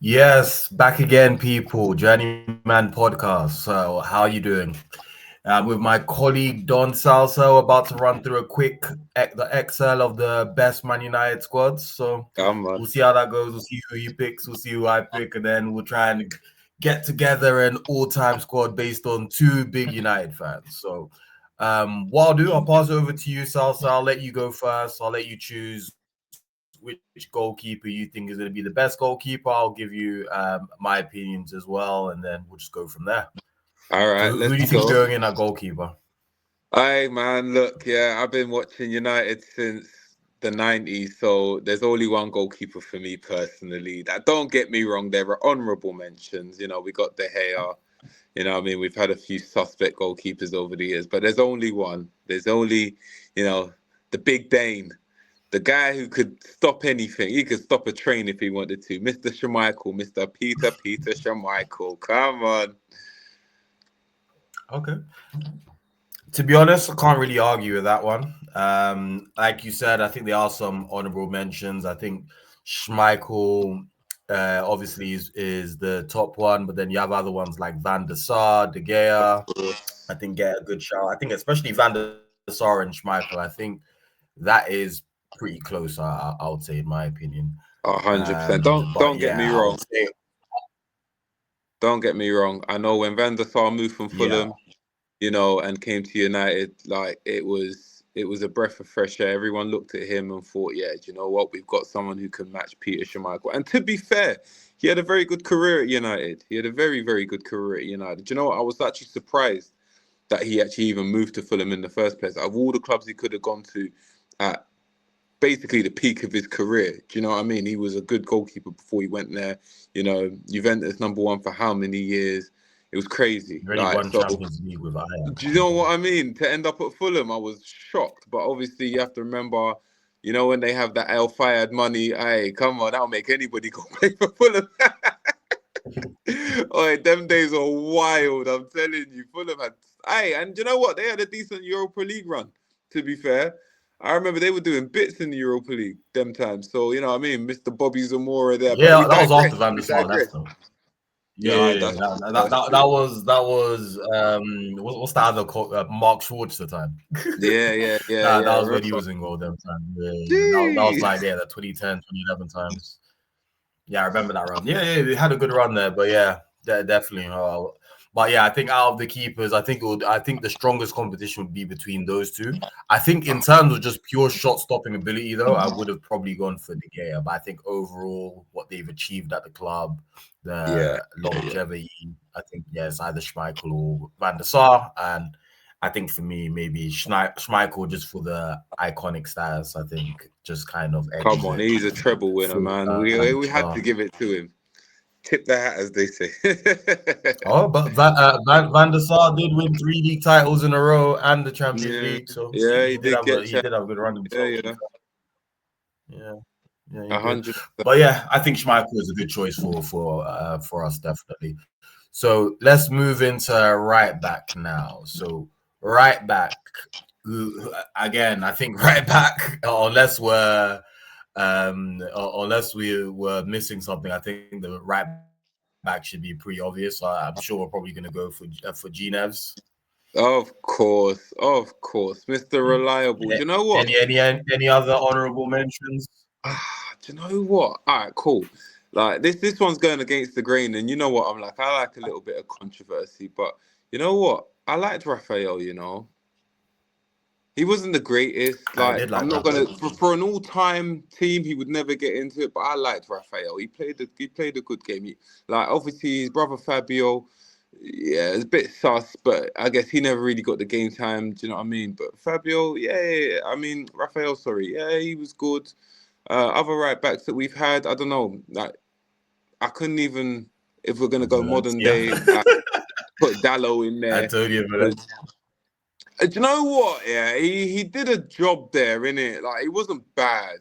Yes, back again, people. Journeyman podcast. So, how are you doing? With my colleague Don Salso, about to run through a quick the Excel of the best Man United squads. So, Come on. we'll see how that goes. We'll see who he picks. We'll see who I pick, and then we'll try and get together an all-time squad based on two big United fans. So, what I'll do, I'll pass it over to you, Salsa. I'll let you go first. I'll let you choose which goalkeeper you think is going to be the best goalkeeper. I'll give you my opinions as well, and then we'll just go from there. All So, right, who do you let's think is go. going in at goalkeeper? Hey, man, look, yeah, I've been watching United since the 90s, so there's only one goalkeeper for me personally. That don't get me wrong, there are honourable mentions. We got De Gea. We've had a few suspect goalkeepers over the years, but there's only one. There's only, you know, the Big Dane, the guy who could stop anything. He could stop a train if he wanted to. Mr. Schmeichel, Mr. Peter Schmeichel. Come on. Okay. To be honest, I can't really argue with that one. Like you said, I think there are some honorable mentions. I think Schmeichel obviously is the top one, but then you have other ones like Van der Sar, De Of Gea. course. I think get a good shout. I think especially Van der Sar and Schmeichel. I think that is pretty close. I would say, in my opinion. 100%. But Don't get yeah, me I would wrong. say Don't get me wrong. I know when Van der Sar moved from yeah. Fulham, and came to United, like it was a breath of fresh air. Everyone looked at him and thought, yeah, do you know what? We've got someone who can match Peter Schmeichel. And to be fair, he had a very good career at United. He had a very, very good career at United. Do you know what? I was actually surprised that he actually even moved to Fulham in the first place. Out of all the clubs he could have gone to at basically the peak of his career. Do you know what I mean? He was a good goalkeeper before he went there. Juventus number one for how many years? It was crazy. He already Like, won so Champions League with do Ajax. you know what I mean? To end up at Fulham, I was shocked. But obviously you have to remember, when they have that El Fayed money, hey, come on, that'll make anybody go play for Fulham. Oh, them days are wild. I'm telling you, Fulham had. Hey, and do you know what? They had a decent Europa League run. To be fair, I remember they were doing bits in the Europa League them times. So you know what I mean, Mr. Bobby Zamora there. But Yeah, we that was after digress. Van der We Sar left, digress. though. Yeah, Yeah, that's true. that was what's the other called? Mark Schwartz the time. Yeah, yeah, yeah, That yeah. was when he Remember? was in goal them time. Yeah. That was Jeez. like the 2010, 2011 times. Yeah, I remember that run. Yeah, they had a good run there, but yeah, definitely. But yeah, I think out of the keepers, I think the strongest competition would be between those two. I think in terms of just pure shot stopping ability, though, I would have probably gone for De Gea. But I think overall, what they've achieved at the club, Yeah, the yeah, longevity, I think it's either Schmeichel or Van der Sar, and I think for me, maybe Schmeichel just for the iconic status. I think just kind of come edges on, it he's a treble winner, for man. Van der We had Sar. to give it to him. Tip the hat, as they say. Oh, but Van der Sar did win three league titles in a row and the Champions Yeah, League, so yeah, he did get he did have a good run yeah, himself. To be yeah, fair. Yeah, yeah, he did. 100%. But yeah, I think Schmeichel is a good choice for us definitely. So let's move into right back now. So right back again, I think right back unless we were missing something, I think the right back should be pretty obvious. So I'm sure we're probably going to go for Gnevs. Of course, Mr. Reliable. Do you know what? Any other honorable mentions? Do you know what? All right, cool. Like this one's going against the grain, and you know what? I'm like, I like a little bit of controversy, but you know what? I liked Raphael. He wasn't the greatest. I did Like, like I'm not Raphael. gonna for an all-time team, he would never get into it. But I liked Raphael. He played a good game. Like, obviously, his brother Fabio, yeah, it's a bit sus, but I guess he never really got the game time. Do you know what I mean? But Fabio, yeah. I mean, Raphael, sorry, yeah, he was good. Other right backs that we've had, I don't know. Like, I couldn't even, if we're gonna go modern Yeah. day, put Dallo in there. Antonio Valencia. Do you know what? Yeah, he did a job there, innit? Like, he wasn't bad.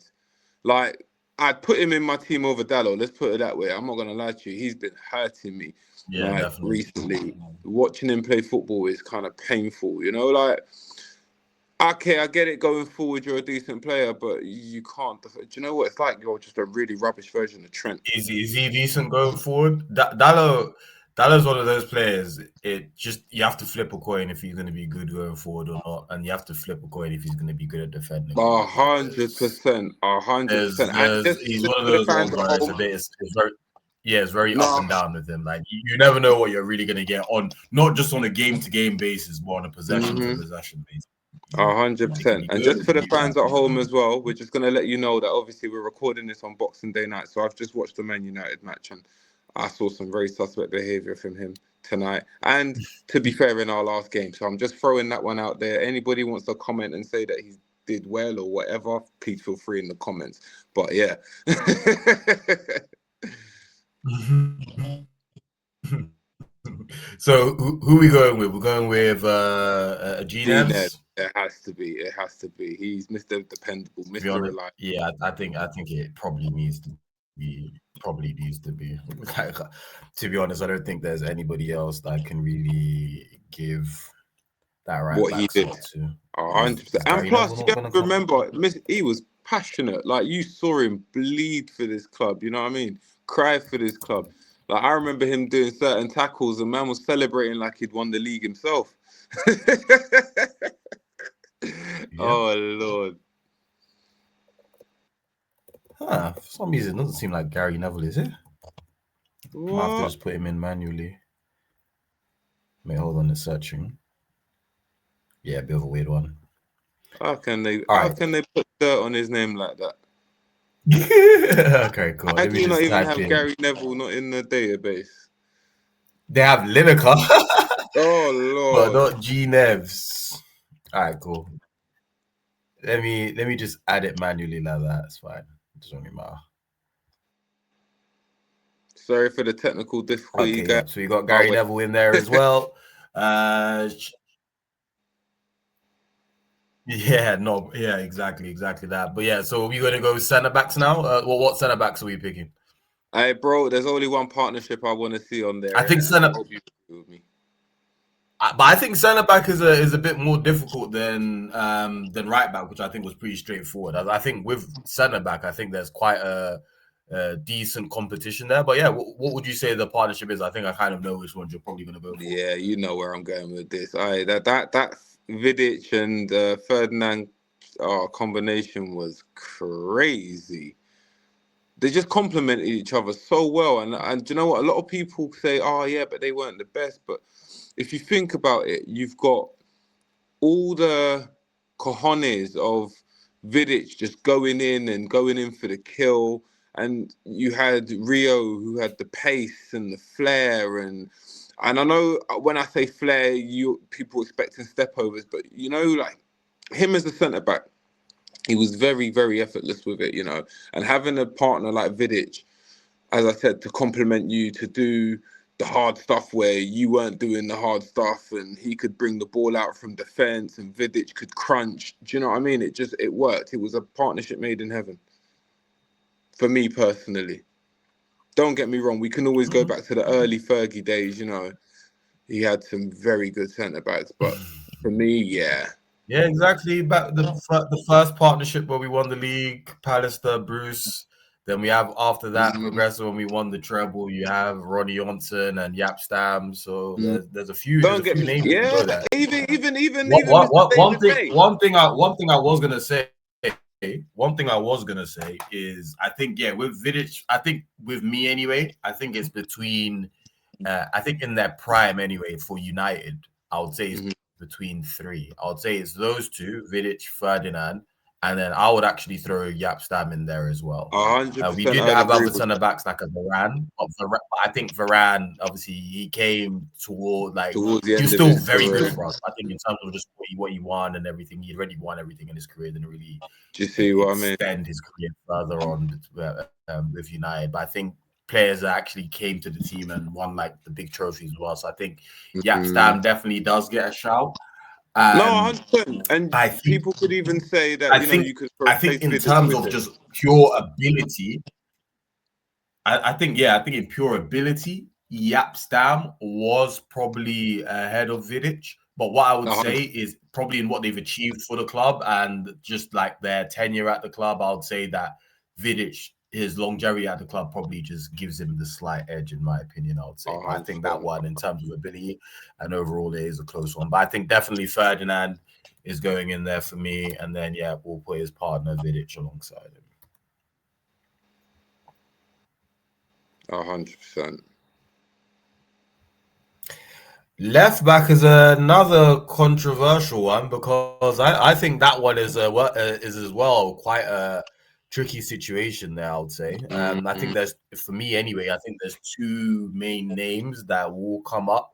Like, I'd put him in my team over Dallo. Let's put it that way. I'm not gonna lie to you. He's been hurting me, Yeah, like, definitely. recently. Watching him play football is kind of painful, you know. Like, Okay, I get it. Going forward, you're a decent player, but you can't. Do you know what it's like? You're just a really rubbish version of Trent. Is he decent going forward? Dallo's one of those players. It just you have to flip a coin if he's going to be good going forward or not, and you have to flip a coin if he's going to be good at defending or not. Because 100%, 100%. And he's just one of for the those fans ones at where home, it's very up no, and down with him. Like you never know what you're really going to get on, not just on a game to game basis, but on a possession to possession basis. 100%. And Good, just for the fans at home as well, we're just going to let you know that obviously we're recording this on Boxing Day night. So I've just watched the Man United match and I saw some very suspect behaviour from him tonight. And to be fair, in our last game. So I'm just throwing that one out there. Anybody wants to comment and say that he did well or whatever, please feel free in the comments. But yeah. So who are we going with? We're going with G-Nevs? It has to be. It has to be. He's Mr. Dependable, Mr. Reliable. Yeah, I think it probably needs to be. Like, to be honest, I don't think there's anybody else that can really give that right what back he did. to. 100%. And plus, you have to remember, he was passionate. Like, you saw him bleed for this club. You know what I mean? Cry for this club. Like, I remember him doing certain tackles, and man was celebrating like he'd won the league himself. Oh Lord. For some reason, it doesn't seem like Gary Neville, is it? Might have to just put him in manually. Wait, hold on, it's searching. Yeah, a bit of a weird one. How can they put dirt on his name like that? Okay, cool. How do you not even have Gary Neville not in the database? They have Lineker. Oh Lord. But not G-Nevs. Alright, cool. Let me just add it manually like that. It's fine. It doesn't really matter. Sorry for the technical difficulty. Okay, yeah. So you got Gary Neville in there as well. Exactly that. But yeah, so are we going to go centre backs now? What centre backs are we picking? Hey, bro, there's only one partnership I want to see on there. I think centre. But I think centre back is a bit more difficult than right back, which I think was pretty straightforward. I think with centre back, I think there's quite a decent competition there. But yeah, what would you say the partnership is? I think I kind of know which one you're probably going to go for. Yeah, you know where I'm going with this. That Vidic and Ferdinand combination was crazy. They just complemented each other so well. And you know what? A lot of people say, oh, yeah, but they weren't the best. But if you think about it, you've got all the cojones of Vidic just going in for the kill. And you had Rio, who had the pace and the flair. And I know when I say flair, people expecting stepovers. But, you know, like him as a centre-back, he was very, very effortless with it, you know. And having a partner like Vidic, as I said, to complement you, to do the hard stuff where you weren't doing the hard stuff, and he could bring the ball out from defence and Vidic could crunch. Do you know what I mean? It worked. It was a partnership made in heaven. For me personally. Don't get me wrong, we can always go back to the early Fergie days, you know. He had some very good centre-backs, but for me, yeah. Yeah, exactly. Back the first partnership where we won the league, Pallister, Bruce. Then we have after that Progressive when we won the treble. You have Ronnie Johnson and Yap Stam. So there's a few. Don't get me. Names Yeah, that. Even one thing I was gonna say. One thing I was gonna say is I think with Vidic, I think with me anyway, I think it's between. I think in their prime anyway for United, I would say it's between three. I would say it's those two, Vidic, Ferdinand, and then I would actually throw Yap Stam in there as well. 100%. We did have other centre backs like a Varane, but I think Varane, obviously, he came towards the he was still very good for us. I think in terms of just what he won and everything, he'd already won everything in his career. Didn't really extend his career further on with United. But I think players that actually came to the team and won like the big trophies as well. So I think Yap Stam definitely does get a shout. No, 100%. And people could even say that I think in terms of just pure ability, I think in pure ability, Yap Stam was probably ahead of Vidic. But what I would say is probably in what they've achieved for the club and just like their tenure at the club, I would say that Vidic, his longevity at the club probably just gives him the slight edge, in my opinion, I would say. But I think that one, in terms of ability and overall, it is a close one. But I think definitely Ferdinand is going in there for me. And then, yeah, we'll put his partner Vidic alongside him. 100%. Left back is another controversial one because I think that one is as well quite a tricky situation there, I would say. I think there's, for me anyway, I think there's two main names that will come up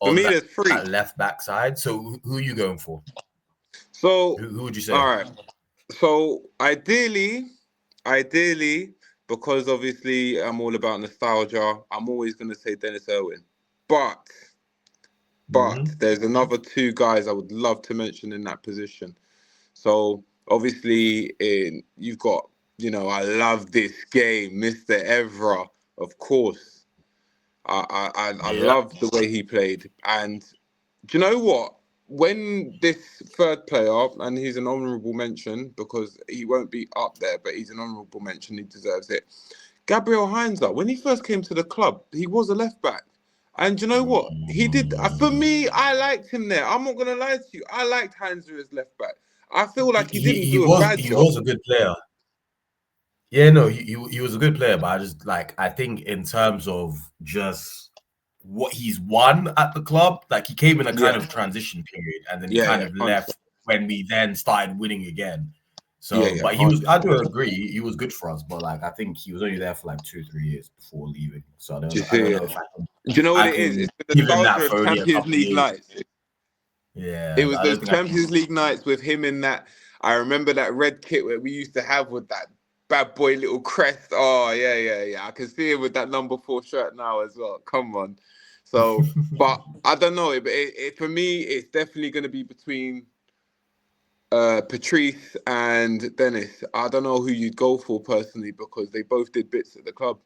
for me, there's three that left back side. So who are you going for? So who would you say? All right. So ideally, because obviously I'm all about nostalgia, I'm always going to say Dennis Irwin. But there's another two guys I would love to mention in that position. So obviously, you've got, I love this game, Mr. Evra, of course. I love the way he played. And do you know what? When this third player, and he's an honourable mention because he won't be up there, but he's an honourable mention, he deserves it. Gabriel Heinzer, when he first came to the club, he was a left back. And you know what? He did. For me, I liked him there. I'm not going to lie to you. I liked Heinzer as left back. I feel like he didn't do a bad job. He was a good player. Yeah, no, he was a good player, but I think in terms of just what he's won at the club, like he came in a kind of transition period and then he kind of left when we then started winning again. So, but he was, I do agree, he was good for us, but I think he was only there for 2-3 years before leaving. So I don't know if I can. Do you know what it is? It's the nostalgia of Champions League nights. Yeah. It was those Champions League nights with him in that. I remember that red kit where we used to have with that bad boy little crest. Oh, yeah. I can see him with that number 4 shirt now as well. Come on. So, but I don't know. For me, it's definitely going to be between Patrice and Dennis. I don't know who you'd go for personally because they both did bits at the club.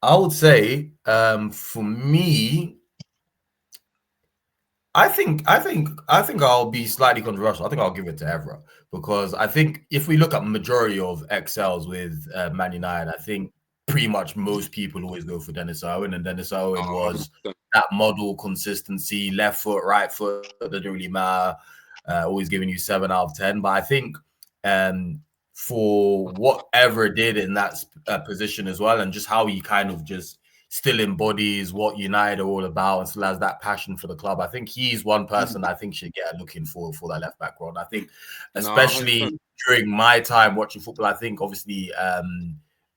I would say, for me, I think I'll be slightly controversial. I think I'll give it to Evra because I think if we look at majority of XLs with Man United, I think pretty much most people always go for Dennis Irwin, and Dennis Irwin was that model consistency, left foot, right foot, doesn't really matter, always giving you 7 out of 10. But I think for whatever did in that position as well, and just how he kind of just still embodies what United are all about and still has that passion for the club. I think he's one person I think should get looking for that left back role. I think especially during my time watching football, I think obviously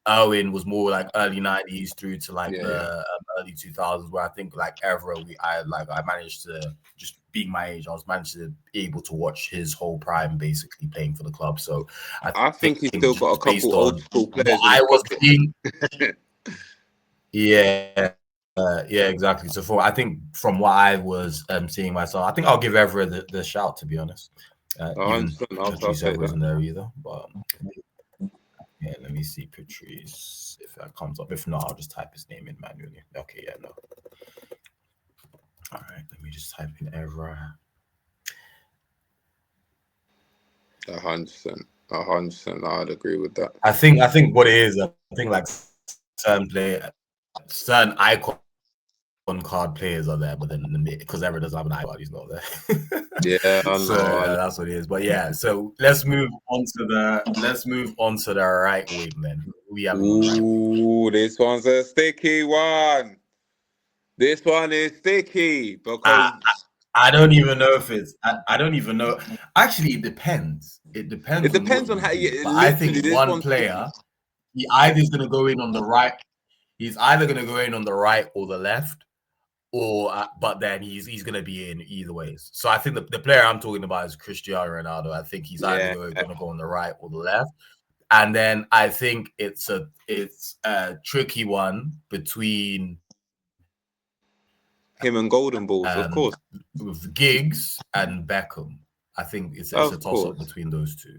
Irwin was more early 90s through to the early 2000s, where I think Evra, I managed to, just being my age, I was managed to be able to watch his whole prime basically playing for the club. So I think he's still got a couple old school players. I was seeing. Yeah, exactly. So I think from what I was seeing myself, I think I'll give Evra the shout, to be honest. Even Patrice wasn't there either. But yeah, let me see Patrice if that comes up. If not, I'll just type his name in manually. Okay, yeah, no. All right, let me just type in Evra. 100%. I'd agree with that. I think what it is, I think certain icon card players are there, but then because Evra doesn't have an icon, he's not there. Yeah, I know. That's what it is. But yeah, so let's move on to the right wing then. We have this one's a sticky one. This one is sticky because I don't even know if it's. I don't even know. Actually, it depends. It depends on how you. I think one player, he either is going to go in on the right. He's either going to go in on the right or the left, or but then he's going to be in either ways. So I think the player I'm talking about is Cristiano Ronaldo. I think he's either going to go on the right or the left, and then I think it's a tricky one between him and Golden Balls, of course, with Giggs and Beckham. I think it's a toss-up between those two.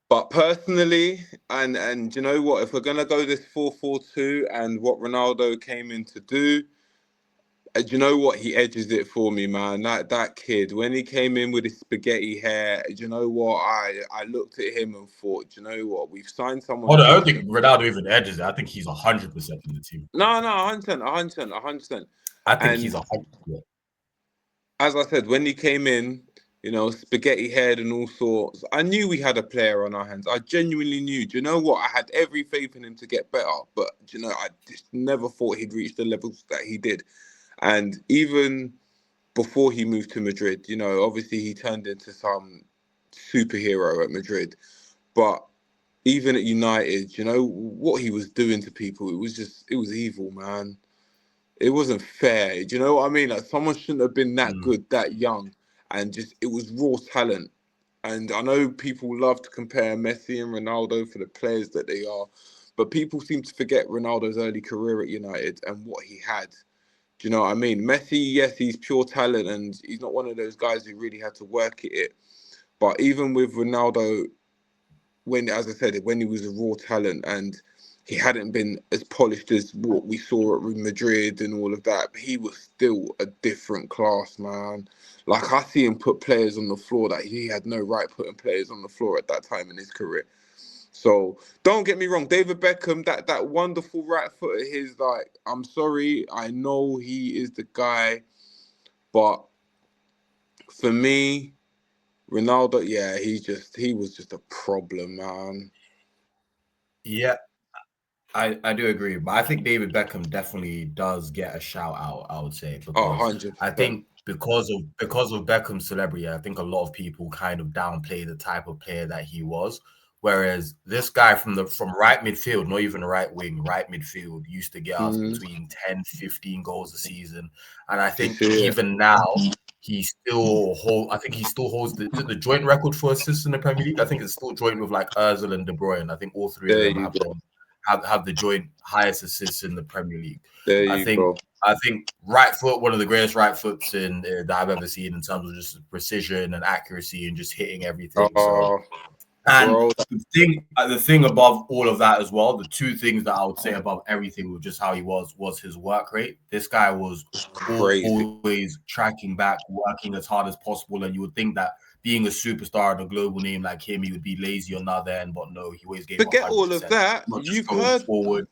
But personally, and you know what, if we're gonna go this 4-4-2 and what Ronaldo came in to do, do you know what? He edges it for me, man. That kid, when he came in with his spaghetti hair, do you know what? I looked at him and thought, do you know what? We've signed someone I don't decent. think Ronaldo even edges it. I think he's 100% in the team. No, 100%, 100%. I think And he's 100%. as I said, when he came in, spaghetti head and all sorts, I knew we had a player on our hands. I genuinely knew. Do you know what? I had every faith in him to get better, but I just never thought he'd reach the levels that he did. And even before he moved to Madrid, obviously he turned into some superhero at Madrid. But even at United, what he was doing to people, it was evil, man. It wasn't fair. Do you know what I mean? Like, someone shouldn't have been that good, that young, and it was raw talent. And I know people love to compare Messi and Ronaldo for the players that they are, but people seem to forget Ronaldo's early career at United and what he had. Do you know what I mean? Messi, yes, he's pure talent, and he's not one of those guys who really had to work at it. But even with Ronaldo, as I said, when he was a raw talent and he hadn't been as polished as what we saw at Real Madrid and all of that, but he was still a different class, man. Like, I see him put players on the floor that he had no right putting players on the floor at that time in his career. So don't get me wrong, David Beckham, that wonderful right foot of his, like, I'm sorry, I know he is the guy, but for me, Ronaldo, yeah, he was just a problem, man. Yeah, I do agree, but I think David Beckham definitely does get a shout out, I would say, because 100%. I think because of Beckham's celebrity, I think a lot of people kind of downplay the type of player that he was. Whereas this guy from right midfield, not even right wing, right midfield, used to get us between 10, 15 goals a season. And I think even now, he still holds the joint record for assists in the Premier League. I think it's still joint with like Ozil and De Bruyne. I think all three of them have the joint highest assists in the Premier League. I think right foot, one of the greatest right foots that I've ever seen in terms of just precision and accuracy and just hitting everything. The thing above all of that as well, the two things that I would say above everything with just how he was his work rate. This guy was always tracking back, working as hard as possible, and you would think that being a superstar and a global name like him, he would be lazy on the other end, but no, he always gave 100%. Forget all of that. You've heard forward,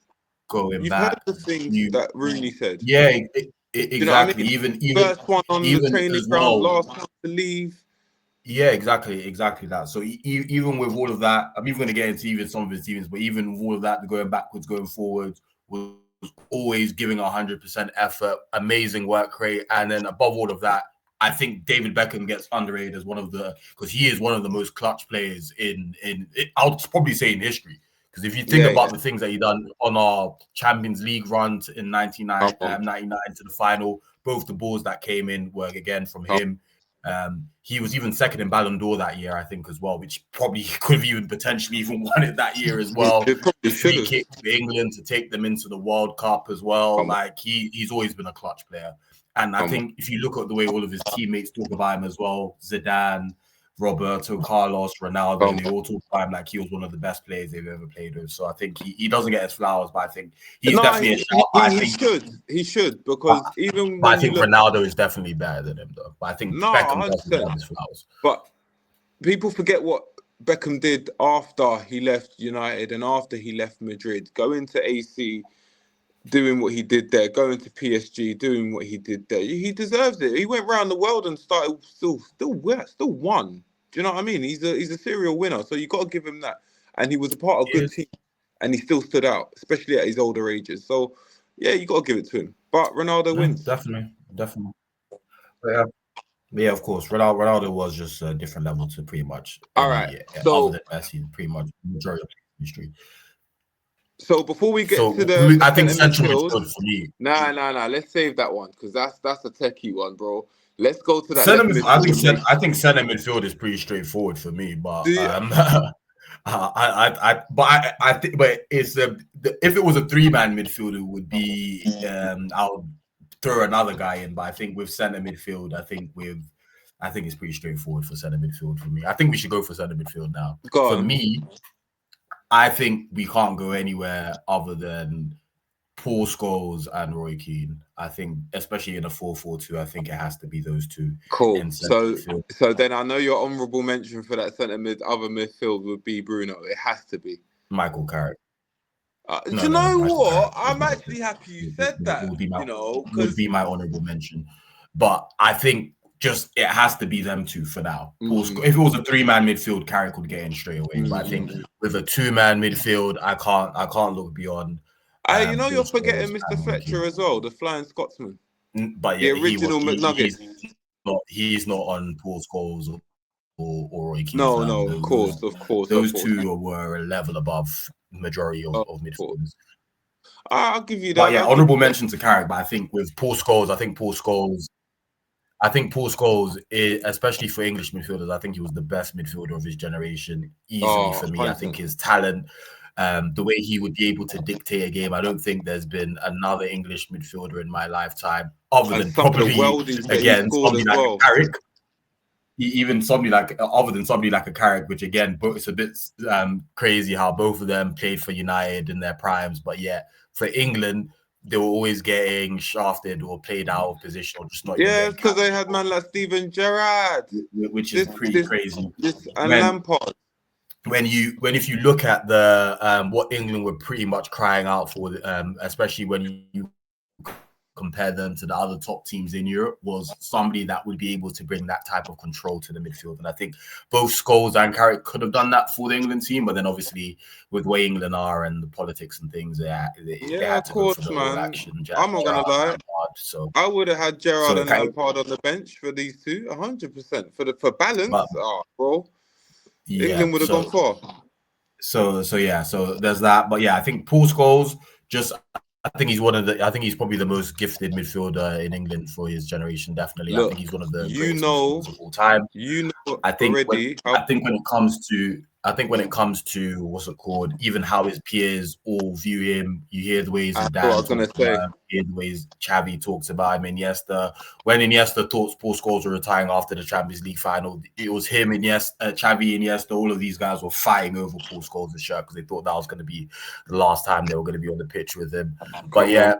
going back. Heard the things that Rooney said. Yeah, exactly. You know what I mean? Even first one on the training ground, last one to leave. Yeah, exactly that. So even with all of that, I'm even going to get into even some of his teams, but even with all of that, going backwards, going forwards, was always giving 100% effort, amazing work rate, and then above all of that, I think David Beckham gets underrated as because he is one of the most clutch players in I'll probably say in history. Because if you think about the things that he done on our Champions League run in 99 to the final, both the balls that came in were again from him. He was even second in Ballon d'Or that year, I think, as well, which probably could have even potentially even won it that year as well. The free kick to England to take them into the World Cup as well. Like he's always been a clutch player. And I think if you look at the way all of his teammates talk about him as well, Zidane, Roberto Carlos, Ronaldo, they all talk about him like he was one of the best players they've ever played with. So I think he doesn't get his flowers, but I think he's definitely a shout. He should, because even I think Ronaldo is definitely better than him, though. But I think Beckham doesn't get his flowers. But people forget what Beckham did after he left United and after he left Madrid, going to AC, doing what he did there, going to PSG, doing what he did there. He deserves it. He went around the world and started still won. Do you know what I mean? He's a serial winner, so you got to give him that. And he was a part of a good team, and he still stood out, especially at his older ages. So yeah, you got to give it to him. But Ronaldo wins. Definitely. But yeah, of course. Ronaldo was just a different level to pretty much. All right. So other than Messi, pretty much the majority of the history. So before we get to the, I think central midfield for me. Nah. Let's save that one because that's a techie one, bro. Let's go to that. I think center midfield is pretty straightforward for me, but I think, but it's if it was a 3-man midfield, it would be I would throw another guy in, but I think with center midfield, I think it's pretty straightforward for center midfield for me. I think we should go for center midfield now. For me, I think we can't go anywhere other than Paul Scholes and Roy Keane. I think, especially in a 4-4-2, I think it has to be those two. Cool. So then I know your honourable mention for that other midfield would be Bruno. It has to be Michael Carrick. Do you know what? I'm actually happy you said that. Would be my, would be my honourable mention. But I think just it has to be them two for now. If it was a 3-man midfield, Carrick would get in straight away. But I think with a 2-man midfield, I can't look beyond. You're forgetting Mr. Fletcher as well, the Flying Scotsman. But yeah, the original McNugget. He's not on Paul Scholes or Roy Keane. No, of course. Those two were a level above majority of midfielders. I'll give you that. But yeah, honourable mention to Carrick. But I think with Paul Scholes, I think Paul Scholes, especially for English midfielders, I think he was the best midfielder of his generation, easily for me. 100%. I think his talent, the way he would be able to dictate a game, I don't think there's been another English midfielder in my lifetime, other than probably, again, somebody like a Carrick. Even somebody like a Carrick, which again, it's a bit crazy how both of them played for United in their primes. But yeah, for England, they were always getting shafted or played out of position or just not. Yeah, because they had man like Steven Gerrard, which is pretty crazy. And Lampard. If you look at the what England were pretty much crying out for, especially when you compare them to the other top teams in Europe, was somebody that would be able to bring that type of control to the midfield. And I think both Scholes and Carrick could have done that for the England team, but then obviously with the way England are and the politics and things, they had to go for the action. I'm not gonna lie. So I would have had Gerrard and Lampard on the bench for these two, 100% for balance. Bro, England would have gone far. So there's that. But yeah, I think Paul Scholes I think he's probably the most gifted midfielder in England for his generation. Definitely, I think he's one of the greatest midfielders of all time. I think when it comes to what's it called, even how his peers all view him, you hear the ways you hear the ways Xavi talks about him. Iniesta, when Iniesta thought Paul Scholes were retiring after the Champions League final, it was him, Xavi, Iniesta, all of these guys were fighting over Paul Scholes' shirt because they thought that was going to be the last time they were going to be on the pitch with him. But yeah,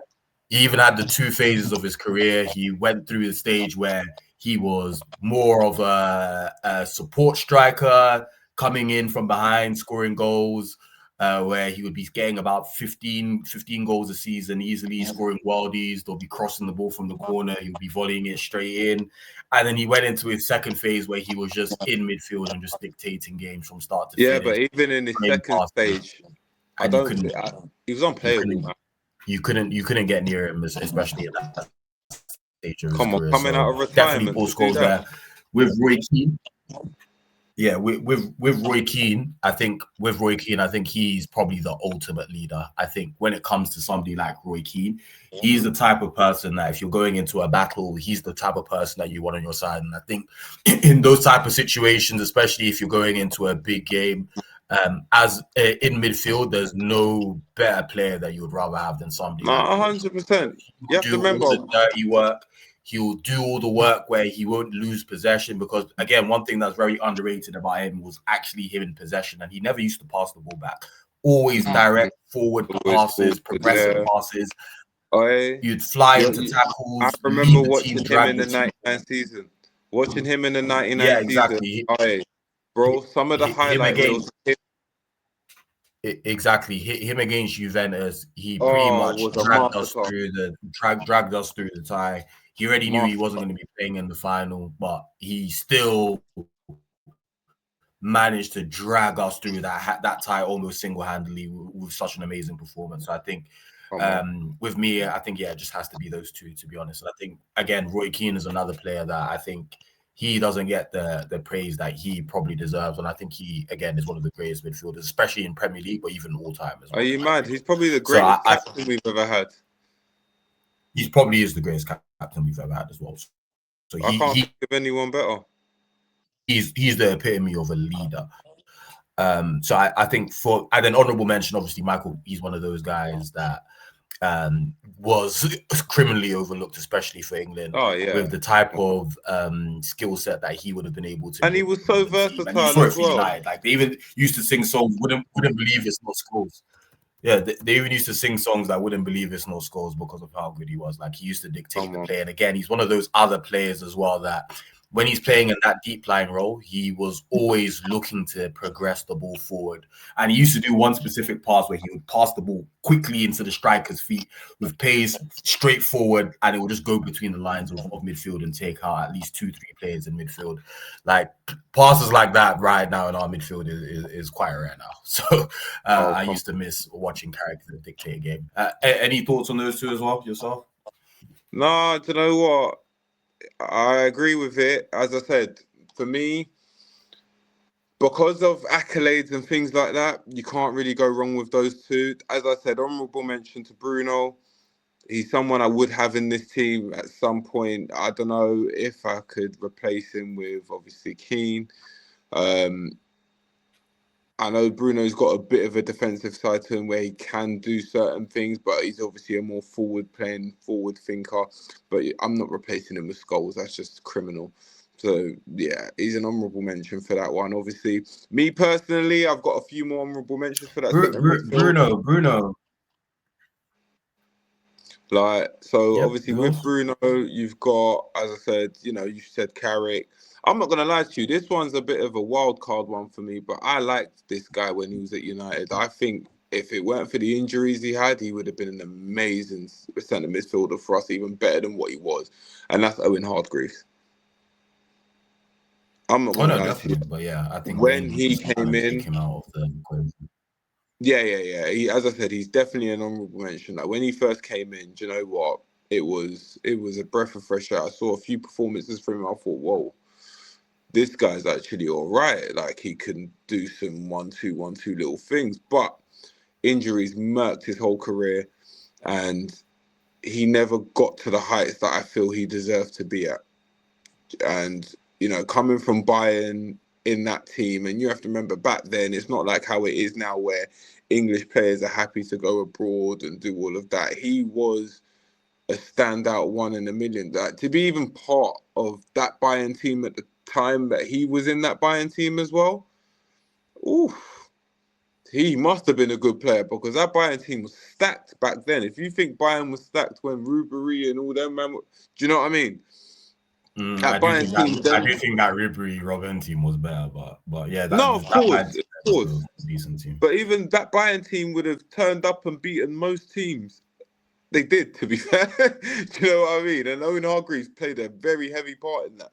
he even had the two phases of his career. He went through the stage where he was more of a support striker, coming in from behind, scoring goals, where he would be getting about 15 goals a season, easily scoring worldies. They'll be crossing the ball from the corner. He'll be volleying it straight in. And then he went into his second phase where he was just in midfield and just dictating games from start to finish. Yeah, but even in his second stage, he was unplayable. You couldn't get near him, especially at that stage of his career. Coming out of retirement. Definitely Paul Scholes there. With Roy Keane. Yeah, with Roy Keane, I think he's probably the ultimate leader. I think when it comes to somebody like Roy Keane, he's the type of person that if you're going into a battle, he's the type of person that you want on your side. And I think in those type of situations, especially if you're going into a big game, in midfield, there's no better player that you would rather have than somebody. 100%. You have to remember the dirty work. He'll do all the work where he won't lose possession because, again, one thing that's very underrated about him was actually him in possession, and he never used to pass the ball back. Always direct forward passes, progressive passes. You'd fly into tackles. I remember watching him in the 99 season. Watching him in the 99 season. Bro, some of the highlights. Exactly, him against Juventus, he pretty much dragged us through the tie. He already knew he wasn't going to be playing in the final, but he still managed to drag us through that tie almost single-handedly with such an amazing performance. So I think with me, I think it just has to be those two, to be honest. And I think again, Roy Keane is another player that I think he doesn't get the praise that he probably deserves. And I think he, again, is one of the greatest midfielders, especially in Premier League, but even all time as well. Are you mad? He's probably the greatest captain we've ever had. He probably is the greatest captain we've ever had as well. So I can't think of anyone better. He's the epitome of a leader. So I think and then honourable mention, obviously, Michael, he's one of those guys that was criminally overlooked, especially for England. With the type of skill set that he would have been able to. And he was so versatile as well. Like they even used to sing songs, wouldn't believe it's not Scholes. Yeah, they even used to sing songs that wouldn't believe it's no scores because of how good he was. Like he used to dictate the play. And again, he's one of those other players as well that when he's playing in that deep line role, he was always looking to progress the ball forward. And he used to do one specific pass where he would pass the ball quickly into the striker's feet with pace straight forward, and it would just go between the lines of midfield and take out at least 2-3 players in midfield. Like passes like that right now in our midfield is quite rare now. So I used to miss watching characters dictate a game. Any thoughts on those two as well, yourself? No, do you know what? I agree with it. As I said, for me, because of accolades and things like that, you can't really go wrong with those two. As I said, honourable mention to Bruno. He's someone I would have in this team at some point. I don't know if I could replace him with, obviously, Keane. I know Bruno's got a bit of a defensive side to him where he can do certain things, but he's obviously a more forward-playing, forward thinker. But I'm not replacing him with Scholes. That's just criminal. So, yeah, he's an honourable mention for that one. Obviously, me personally, I've got a few more honourable mentions for that centre midfield. Bruno. Like, so Yep. obviously with Bruno, you've got, as I said, you said Carrick. I'm not gonna lie to you, this one's a bit of a wild card one for me, but I liked this guy when he was at United. I think if it weren't for the injuries he had, he would have been an amazing centre midfielder for us, even better than what he was. And that's Owen Hargreaves. I'm not gonna lie to you. But yeah, I think when he came in, him out of the equation. Yeah. As I said, he's definitely an honourable mention. Like when he first came in, do you know what? It was a breath of fresh air. I saw a few performances from him. I thought, whoa, this guy's actually all right. Like he can do some 1-2 little things, but injuries murked his whole career, and he never got to the heights that I feel he deserved to be at. And coming from Bayern in that team, and you have to remember back then, it's not like how it is now where English players are happy to go abroad and do all of that. He was a standout one in a million. That to be even part of that Bayern team at the time that he was in that Bayern team as well, he must have been a good player because that Bayern team was stacked back then. If you think Bayern was stacked when Ribery and all them, man, do you know what I mean? I do think that Ribery Robin team was better, but yeah, of course. A decent team. But even that Bayern team would have turned up and beaten most teams. They did, to be fair. Do you know what I mean? And Owen Hargreaves played a very heavy part in that.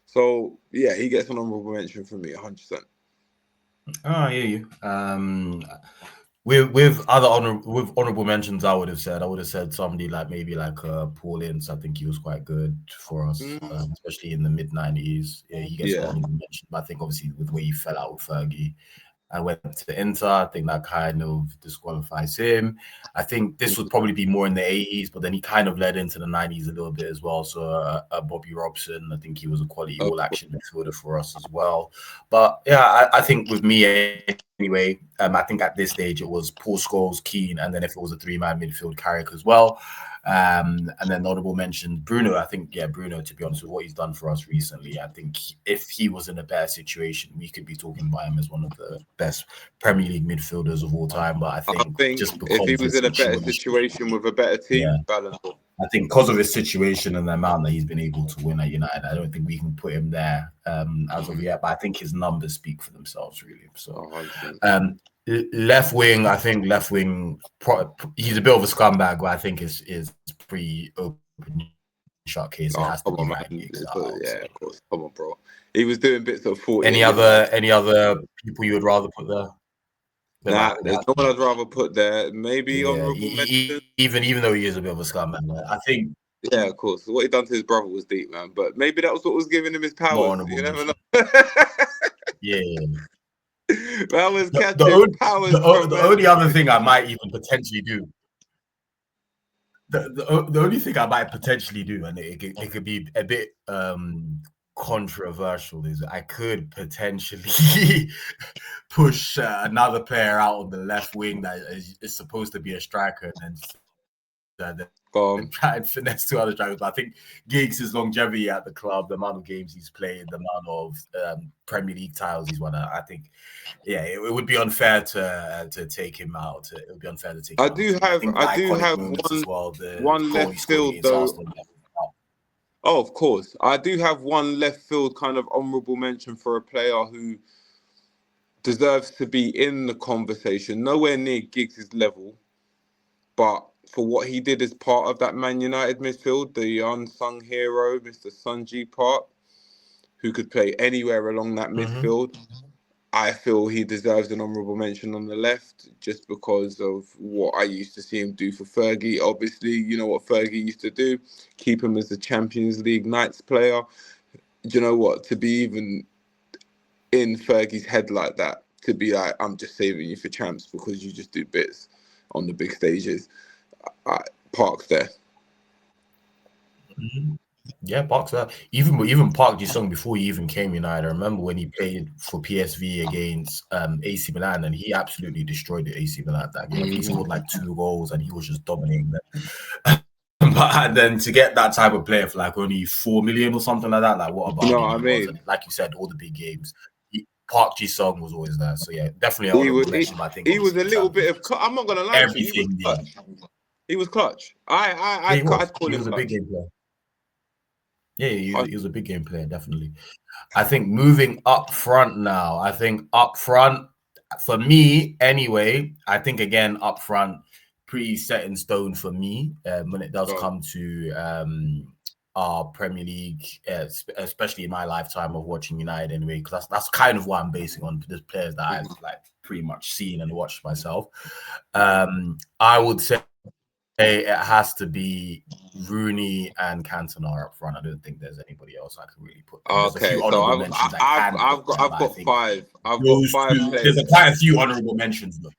So yeah, he gets an honourable mention from me, 100%. I hear you. With honourable mentions, I would have said somebody like Paul Ince. I think he was quite good for us, especially in the mid-90s. Yeah, he gets honourable mention, but I think obviously with the way he fell out with Fergie, I went to Inter. I think that kind of disqualifies him. I think this would probably be more in the 80s, but then he kind of led into the 90s a little bit as well. So Bobby Robson, I think he was a quality all-action midfielder for us as well. But yeah, I think with me anyway, I think at this stage it was Paul Scholes, Keane, and then if it was a three-man midfield, Carrick as well. And then honorable mention Bruno. I think Bruno, to be honest with what he's done for us recently, I think if he was in a better situation, we could be talking about him as one of the best Premier League midfielders of all time. But I think just because if he was in a better situation with a better team, Ballon d'Or. I think because of his situation and the amount that he's been able to win at United, I don't think we can put him there as of yet. But I think his numbers speak for themselves, really. So, left wing, he's a bit of a scumbag, but I think is pretty open shot case. It has to be right. Yeah, of course. Come on, bro. He was doing bits of 40. Any other people you would rather put there? Nah, there's no one I'd rather put there. Maybe honourable mention. Even though he is a bit of a scumbag, I think. Yeah, of course. What he done to his brother was deep, man. But maybe that was what was giving him his powers. You never know. Yeah. That was catching powers. The only other thing I might even potentially do. The only thing I might potentially do, and it could be a bit controversial, is I could potentially push another player out on the left wing that is supposed to be a striker, and then and try and finesse two other strikers. But I think Giggs' longevity at the club, the amount of games he's played, the amount of Premier League titles he's won, I think, yeah, it would be unfair to take him out. It would be unfair to take him I out. do have one left field though. Oh, of course. I do have one left field kind of honourable mention for a player who deserves to be in the conversation, nowhere near Giggs' level, but for what he did as part of that Man United midfield, the unsung hero, Mr. Sunji Park, who could play anywhere along that midfield. I feel he deserves an honourable mention on the left just because of what I used to see him do for Fergie. Obviously, you know what Fergie used to do, keep him as the Champions League Knights player. Do you know what? To be even in Fergie's head like that, to be like, I'm just saving you for champs because you just do bits on the big stages. Park's there. Yeah, Park's there. Even Park Ji-sung before he even came United. I remember when he played for PSV against AC Milan, and he absolutely destroyed the AC Milan that game. He scored like 2 goals, and he was just dominating them. But then to get that type of player for like only 4 million or something like that, like what about? You know what I mean? And like you said, all the big games. Park Ji-sung was always there, so yeah, definitely. I think he was a little bit of. I'm not gonna lie to you. He was clutch. He was clutch. I'd call him. He was a big game player. Yeah, he was a big game player, definitely. I think moving up front now. I think up front for me, anyway. I think again up front, pretty set in stone for me when it does come to our Premier League, especially in my lifetime of watching United anyway, because that's kind of what I'm basing on the players that I've like pretty much seen and watched myself. I would say it has to be Rooney and Cantona up front. I don't think there's anybody else I can really put. Okay, so I've got 5. I've got 5 players. There's quite a few honourable mentions though.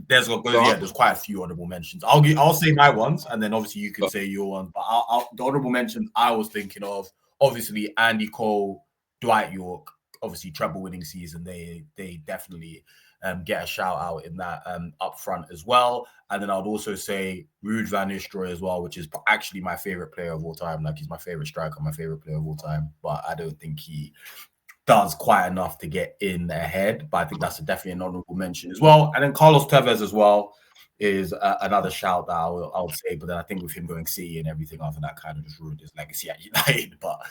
There's quite a few honourable mentions. I'll say my ones, and then obviously you can say your ones. But the honourable mentions I was thinking of, obviously Andy Cole, Dwight York, obviously treble winning season. They definitely get a shout out in that up front as well. And then I'd also say Ruud van Nistelrooy as well, which is actually my favorite player of all time. Like he's my favorite striker, my favorite player of all time. But I don't think he does quite enough to get in ahead, but I think that's definitely an honourable mention as well. And then Carlos Tevez as well is another shout that I would say, but then I think with him going City and everything after that kind of just ruined his legacy at United. But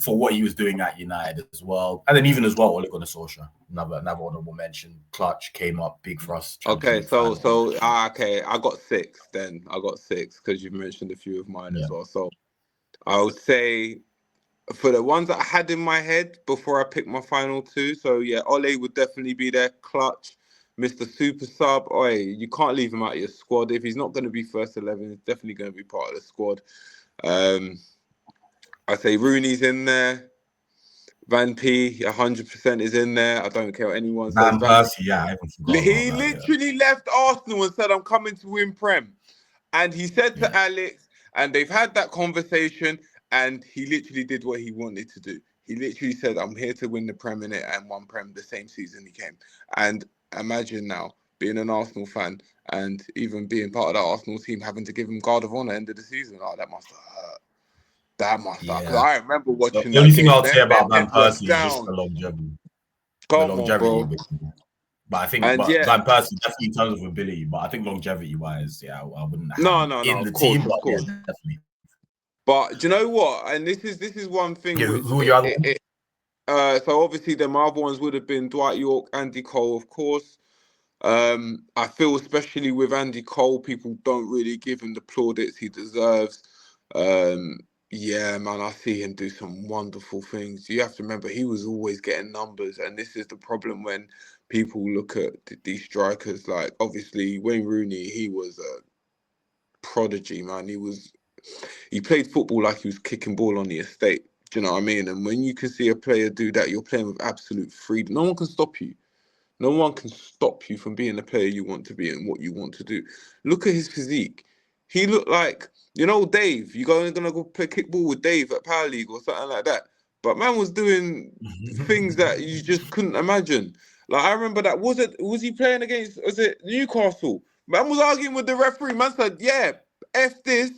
for what he was doing at United as well, and then even as well, Ole Gunnar Solskjaer, another honourable mention. Clutch came up big for us. Okay, so I got 6 then. I got 6 because you've mentioned a few of mine as well. So I would say, for the ones that I had in my head before I picked my final 2, so yeah, Ole would definitely be there. Clutch, Mr. Super Sub. You can't leave him out of your squad. If he's not going to be first 11, he's definitely going to be part of the squad. I say Rooney's in there. Van P, 100% is in there. I don't care what anyone says. Van Persie, yeah. He literally left Arsenal and said, I'm coming to win Prem. And he said to Alex, and they've had that conversation, and he literally did what he wanted to do. He literally said, I'm here to win the Prem in it, and won Prem the same season he came. And imagine now being an Arsenal fan and even being part of the Arsenal team having to give him guard of honour end of the season. Oh, that must have hurt. That must have. Because I remember watching the only thing I'll say about Van Persie is just the longevity. Bro. But I think Van Persie definitely in terms of ability, but I think longevity-wise, I wouldn't have him in the team. Of course. Yeah, definitely. But do you know what? And this is one thing. Who are your other ones? So obviously the other ones would have been Dwight York, Andy Cole, of course. I feel especially with Andy Cole, people don't really give him the plaudits he deserves. Yeah, man, I see him do some wonderful things. You have to remember, he was always getting numbers, and this is the problem when people look at these strikers. Like, obviously, Wayne Rooney, he was a prodigy, man. He played football like he was kicking ball on the estate. Do you know what I mean? And when you can see a player do that, you're playing with absolute freedom. No one can stop you. No one can stop you from being the player you want to be and what you want to do. Look at his physique. He looked like, Dave. You're going to go play kickball with Dave at Power League or something like that. But man was doing things that you just couldn't imagine. Like, I remember that. Was he playing against, was it Newcastle? Man was arguing with the referee. Man said, yeah, F this.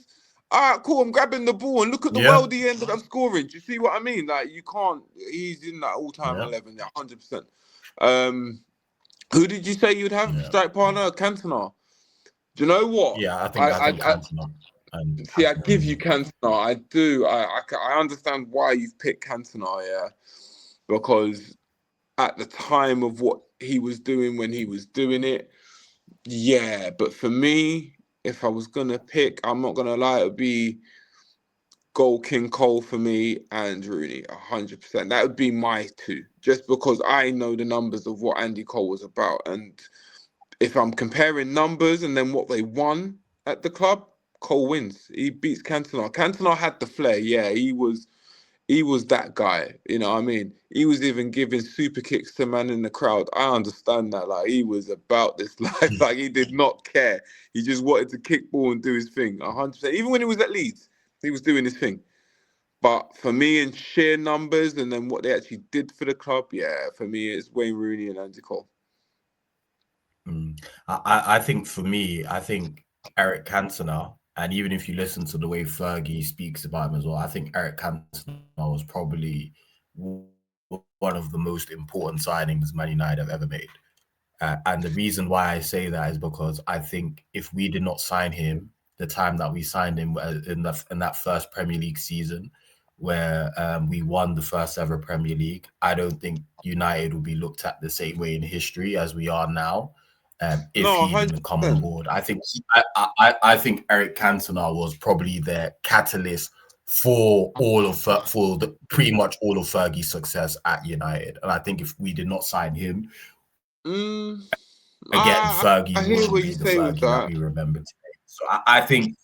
All right, cool. I'm grabbing the ball and look at the world he ended up scoring. Do you see what I mean? Like, you can't. He's in that all-time 11. Yeah, 100%. Who did you say you'd have strike partner? Cantona. Do you know what? Yeah, I think Cantona. See, I give you Cantona. I do. I understand why you've picked Cantona. Yeah, because at the time of what he was doing when he was doing it, yeah. But for me, if I was gonna pick, I'm not gonna lie, it'd be Goal King Cole for me and Rooney, 100%. That would be my two, just because I know the numbers of what Andy Cole was about. And if I'm comparing numbers and then what they won at the club, Cole wins. He beats Cantona. Cantona had the flair. Yeah, he was that guy. You know what I mean? He was even giving super kicks to man in the crowd. I understand that. Like, he was about this life. Like, he did not care. He just wanted to kick ball and do his thing, 100%. Even when he was at Leeds, he was doing his thing. But for me, in sheer numbers and then what they actually did for the club, yeah, for me, it's Wayne Rooney and Andy Cole. I think for me, I think Eric Cantona, and even if you listen to the way Fergie speaks about him as well, I think Eric Cantona was probably one of the most important signings Man United have ever made. And the reason why I say that is because I think if we did not sign him, the time that we signed him in that first Premier League season, where we won the first ever Premier League, I don't think United will be looked at the same way in history as we are now. If he didn't come on board, I think Eric Cantona was probably the catalyst for pretty much all of Fergie's success at United. And I think if we did not sign him, again, Fergie wouldn't be the Fergie that we remember today. So I think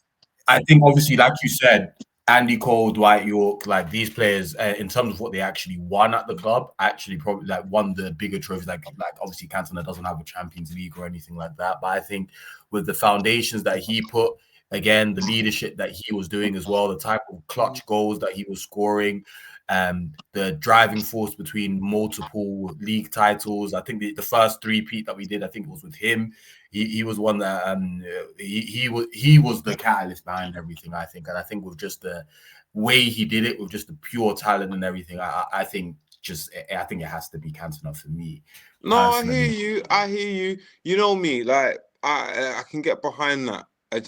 obviously, like you said, Andy Cole, Dwight York, like these players, in terms of what they actually won at the club, actually probably like won the bigger trophies. Like obviously Cantona doesn't have a Champions League or anything like that, but I think with the foundations that he put, again, the leadership that he was doing as well, the type of clutch goals that he was scoring, the driving force between multiple league titles. I think the first three-peat that we did, I think it was with him. He was one that he was the catalyst behind everything, I think. And I think with just the way he did it, with just the pure talent and everything, I think it has to be Cantona for me. No, personally. I hear you. You know me, like I can get behind that. I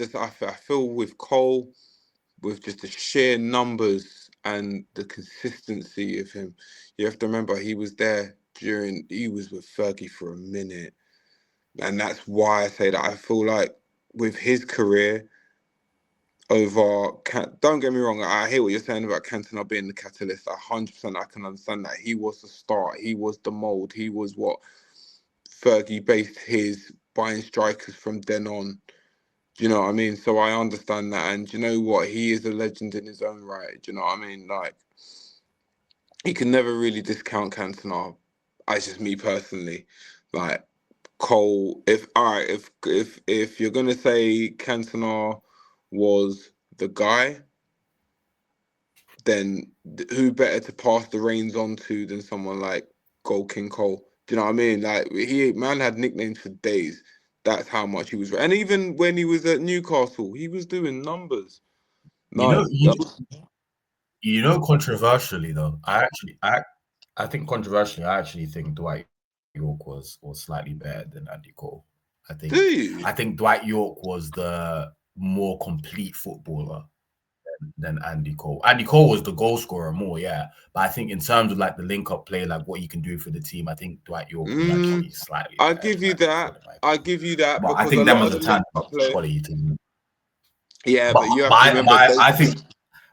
feel with Cole, with just the sheer numbers and the consistency of him. You have to remember he was with Fergie for a minute. And that's why I say that I feel like with his career don't get me wrong, I hear what you're saying about Cantona being the catalyst. 100% I can understand that. He was the start. He was the mold. He was what Fergie based his buying strikers from then on. Do you know what I mean? So I understand that. And do you know what? He is a legend in his own right. Do you know what I mean? Like, you can never really discount Cantona. It's just me personally. Like, Cole, if you're gonna say Cantona was the guy, then who better to pass the reins on to than someone like Goal King Cole? Do you know what I mean? Like, man had nicknames for days. That's how much he was. And even when he was at Newcastle, he was doing numbers. Controversially though, I think controversially, I actually think Dwight York was slightly better than Andy Cole. I think Dwight York was the more complete footballer than Andy Cole. Andy Cole was the goal scorer more, yeah. But I think in terms of like the link-up play, like what you can do for the team, I think Dwight York was actually slightly better. I'll give you that. But I think them as a tandem quality team. Yeah, but you have to remember.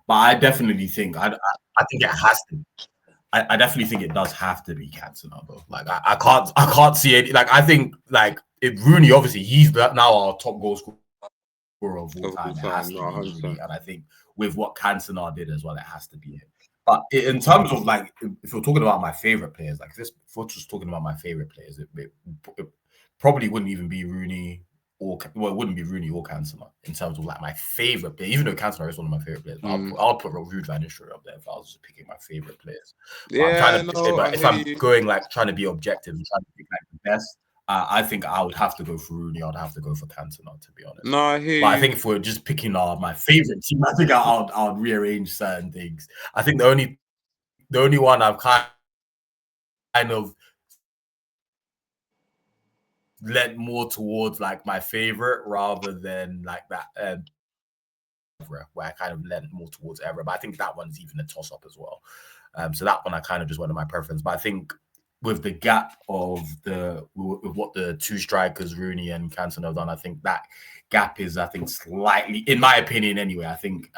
But I definitely think I think it has to. I definitely think it does have to be Cantona, bro. Like I can't see it. Like I think like if Rooney, obviously he's now our top goal scorer of all time. It has to be Rooney, and I think with what Cantona did as well, it has to be him. But in terms of like, if we're talking about my favorite players, like this, if we're just talking about my favorite players, it probably wouldn't even be Rooney. It wouldn't be Rooney or Cantona in terms of like my favorite player, even though Cantona is one of my favorite players. I'll put Ruud van Nistelrooy up there if I was just picking my favorite players. But if I'm going like trying to be objective and trying to pick like the best, I think I would have to go for Rooney. I'd have to go for Cantona, to be honest. No, I hear But I you. think if we're just picking my favorite team, I think I'll rearrange certain things. I think the only one I've kind of led more towards like my favorite rather than like that where I kind of lent more towards Evra. But I think that one's even a toss up as well. So that one I kind of just went on my preference. But I think with the gap of with what the two strikers, Rooney and Cantona have done, I think that gap is, I think, slightly, in my opinion anyway. I think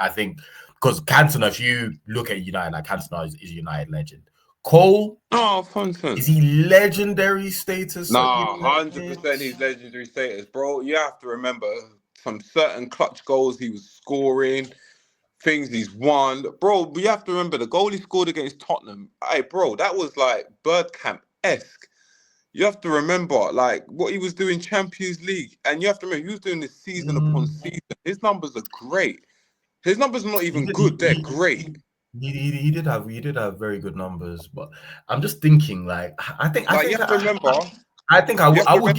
because Cantona, if you look at United, like Cantona is a United legend. Cole, is he legendary status? Nah, 100% he's legendary status, bro. You have to remember some certain clutch goals he was scoring, things he's won. Bro, you have to remember the goal he scored against Tottenham. Hey, bro, that was like Birdcamp-esque. You have to remember, like, what he was doing Champions League. And you have to remember, he was doing this season upon season. His numbers are great. His numbers are not even good. They're great. He did have very good numbers, but I'm just thinking, like, I think you have to remember. I think I would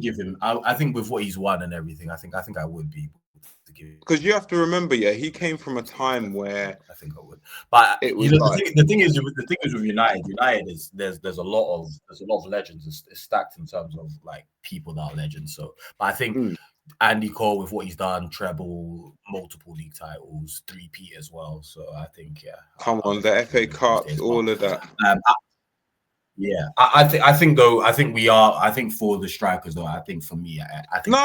give him. I think with what he's won and everything, I think I would be able to give him. Because you have to remember, yeah, he came from a time where I think I would. But it was the thing is with United is there's a lot of legends. It's stacked in terms of like people that are legends. So, but I think Andy Cole, with what he's done, treble, multiple league titles, 3-peat as well. So I think, yeah. Come on, the FA Cups, all of that. Yeah, I think though. I think we are. I think for the strikers though. I think for me, I think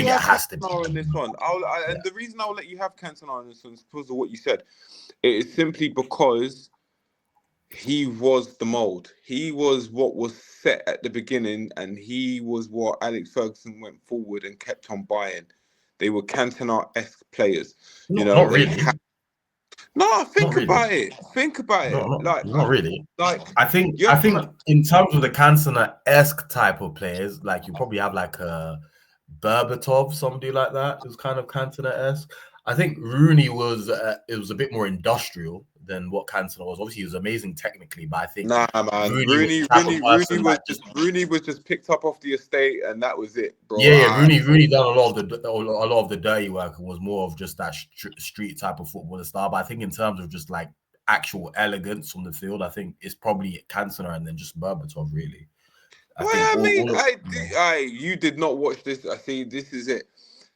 it has to be on this one. And the reason I'll let you have Cantona on this one is because of what you said. It is simply because he was the mold. He was what was set at the beginning, and he was what Alex Ferguson went forward and kept on buying. They were Cantona-esque players. Not really. No, think about it. Not really. Like I think in terms of the Cantona-esque type of players, like you probably have like a Berbatov, somebody like that, who's kind of Cantona-esque. I think Rooney was it was a bit more industrial than what Cantona was. Obviously, he was amazing technically, but I think Rooney was just picked up off the estate, and that was it, bro. Yeah, Rooney done a lot of the dirty work and was more of just that street type of footballer style. But I think in terms of just like actual elegance on the field, I think it's probably Cantona and then just Berbatov really. You did not watch this. I see. This is it.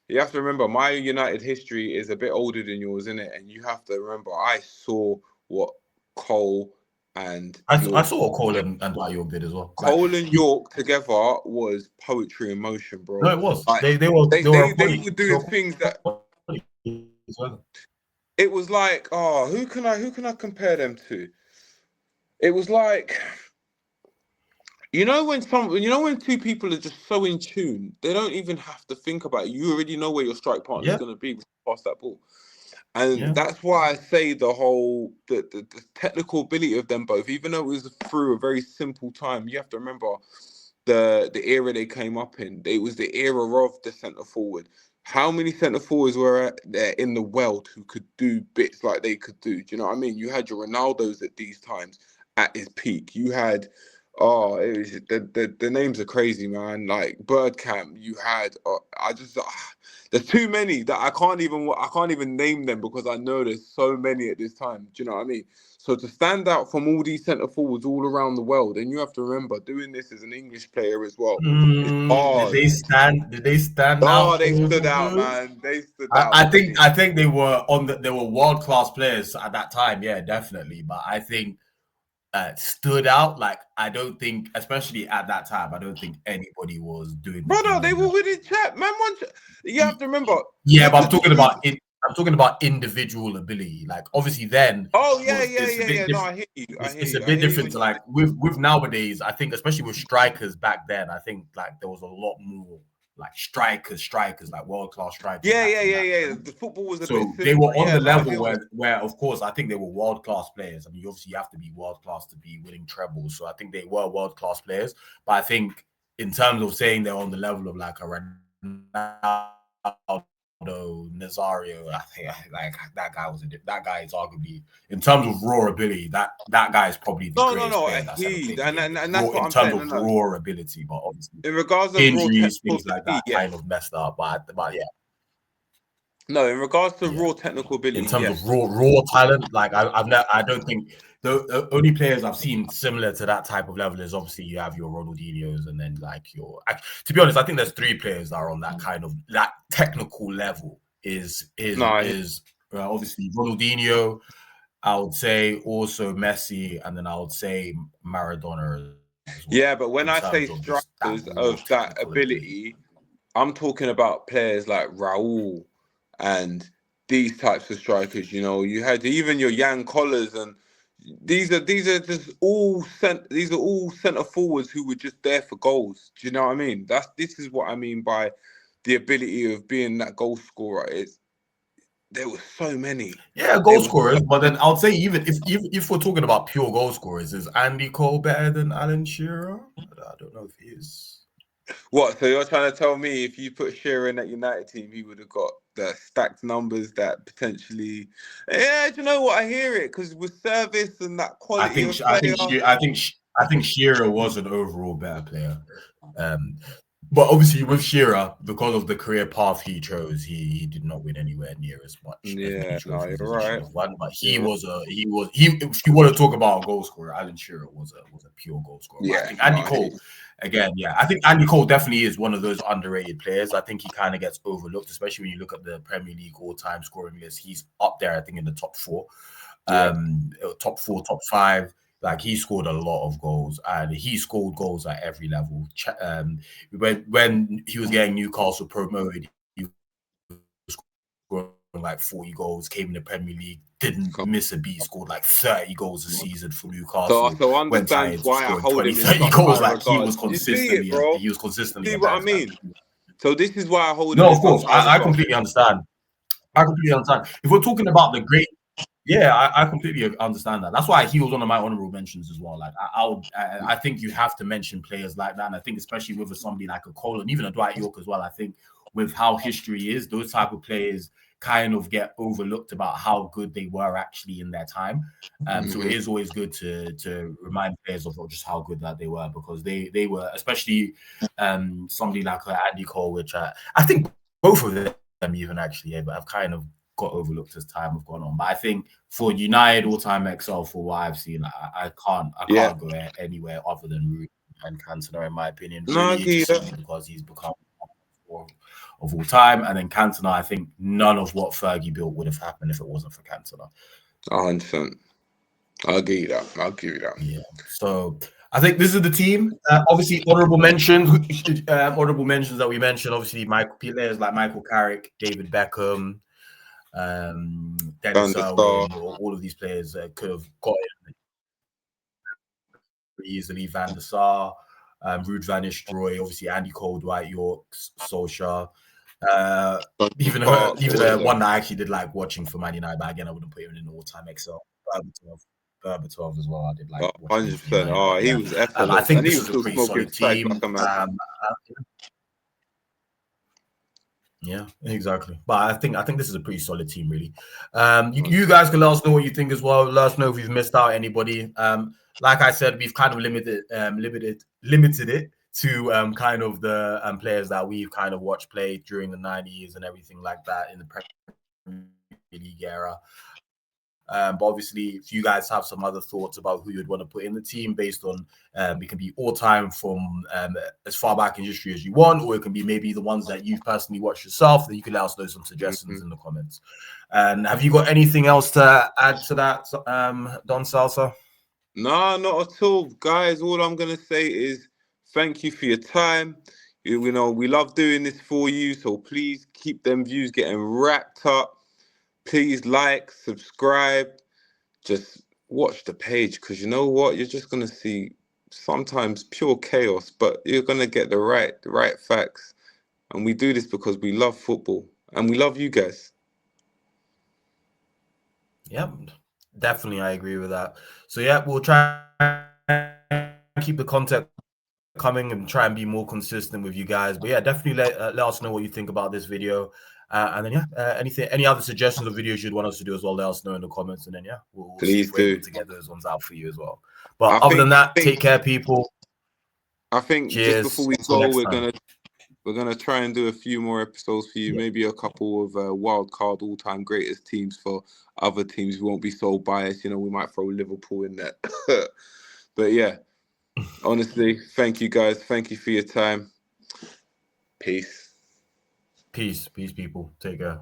You have to remember, my United history is a bit older than yours, isn't it? And you have to remember, I saw what Cole and I saw what Cole and Dwight York did as well. Cole and York together was poetry in motion, bro. No, it was. Like, they were doing things that it was like, oh, who can I compare them to? It was like, when two people are just so in tune, they don't even have to think about it. You already know where your strike partner is going to be past that ball. And that's why I say the technical ability of them both, even though it was through a very simple time, you have to remember the era they came up in. It was the era of the centre forward. How many centre forwards were there in the world who could do bits like they could do? Do you know what I mean? You had your Ronaldos at these times at his peak. You had it was the names are crazy, man. Like Birdcamp, you had there's too many that I can't even name them because I know there's so many at this time. Do you know what I mean? So to stand out from all these centre forwards all around the world, and you have to remember doing this as an English player as well. Did they stand out? Oh, they stood out, man. They stood out. I think they were world class players at that time. Yeah, definitely. But I think stood out. Like I don't think, especially at that time, I don't think anybody was doing. Brother, they were winning chat, man. You have to remember. Yeah, but I'm talking about individual ability. Like obviously then. Oh yeah. No, I hear you. It's a bit different to like with nowadays. I think especially with strikers back then, I think like there was a lot more like strikers like world class strikers. Yeah. The football was a bit they were on the level where of course I think they were world class players. I mean, obviously you have to be world class to be winning trebles. So I think they were world class players. But I think in terms of saying they're on the level of like a Nazario, I think like that guy is arguably in terms of raw ability, that guy is probably the greatest player that's ever played the game. And that's what In I'm terms saying. of raw ability, but obviously in regards of raw injuries, technical things like ability, that kind of messed up. But yeah. No, in regards to Yeah. raw technical ability, In terms yes. of raw talent, like I don't think the only players I've seen similar to that type of level is obviously you have your Ronaldinho's and then like to be honest, I think there's 3 players that are on that kind of that technical level is obviously Ronaldinho, I would say also Messi, and then I would say Maradona as well. Yeah, but when In I terms say of just that strikers raw of that technical ability, I'm talking about players like Raul and these types of strikers. You know, you had even your Jan Collars, and these are just all these are all centre forwards who were just there for goals. Do you know what I mean? This is what I mean by the ability of being that goal scorer. There were so many. Yeah, goal scorers. But then I would say even if we're talking about pure goal scorers, is Andy Cole better than Alan Shearer? I don't know if he is. What? So you're trying to tell me if you put Shearer in that United team, he would have got the stacked numbers that potentially? Yeah, do you know what? I hear it because with service and that quality of player. I think Shearer was an overall better player. But obviously with Shearer, because of the career path he chose, he did not win anywhere near as many trophies as he should have won. But if you want to talk about a goal scorer, Alan Shearer was a pure goal scorer. But I think Andy Cole, again, I think Andy Cole definitely is one of those underrated players. I think he kind of gets overlooked, especially when you look at the Premier League all-time scoring list. He's up there, I think, in the top 4. Top 4, top 5. Like he scored a lot of goals, and he scored goals at every level. When he was getting Newcastle promoted, he was scoring like 40 goals. Came in the Premier League, didn't miss a beat. Scored like 30 goals a season for Newcastle. So understand why I hold 20, him in 30 such goals. high Like he was regard. consistently, You see a what I bad mean? So this is why I hold him No, in of course, such high regard. I completely understand. If we're talking about the great. Yeah, I completely understand that. That's why he was one of my honorable mentions as well. Like I think you have to mention players like that, and I think especially with somebody like a Cole and even a Dwight York as well. I think with how history is, those type of players kind of get overlooked about how good they were actually in their time. So it is always good to remind players of just how good that they were, because they were, especially somebody like Andy Cole, which I think both of them even actually have kind of got overlooked as time have gone on. But I think for United all-time XL, for what I've seen, I can't go anywhere other than Rooney and Cantona, in my opinion. Rooney just simply because he's become of all time, and then Cantona, I think none of what Fergie built would have happened if it wasn't for Cantona. 100%. I'll give you that. Yeah. So I think this is the team. Obviously, honorable mentions that we mentioned. Obviously, players like Michael Carrick, David Beckham, Dennis Irwin, all of these players could have got in easily. Van der Sar, Ruud van Nistelrooy, obviously Andy Cole, Dwight York, Solskjaer. Even one that I actually did like watching for Man United, but again, I wouldn't put him in an all-time XL. Berbatov as well. I did like 100%. Oh, he was effortless. I think this is a pretty solid team. Yeah, exactly. But I think this is a pretty solid team, really. You guys can let us know what you think as well. Let us know if we've missed out anybody. Like I said, we've kind of limited it to kind of the players that we've kind of watched play during the 90s and everything like that in the Premier League era. But obviously, if you guys have some other thoughts about who you'd want to put in the team based on, it can be all time from as far back in history as you want, or it can be maybe the ones that you've personally watched yourself, then you can let us know some suggestions in the comments. And have you got anything else to add to that, Don Salsa? No, not at all. Guys, all I'm going to say is thank you for your time. You know, we love doing this for you, so please keep them views getting racked up. Please like, subscribe, just watch the page, because you know what? You're just going to see sometimes pure chaos, but you're going to get the right facts. And we do this because we love football and we love you guys. Yep, definitely. I agree with that. So, yeah, we'll try and keep the content coming and try and be more consistent with you guys. But yeah, definitely let us know what you think about this video. And then any other suggestions or videos you'd want us to do as well, let us know in the comments, and then we'll see Please if we're able do. to get those ones out for you as well. But other than that, take care, people. I think Cheers. just before we go, we're gonna try and do a few more episodes for you. Yeah. Maybe a couple of wild card all-time greatest teams for other teams. We won't be so biased, you know. We might throw Liverpool in there. But yeah, honestly, thank you guys. Thank you for your time. Peace. Peace, people. Take care.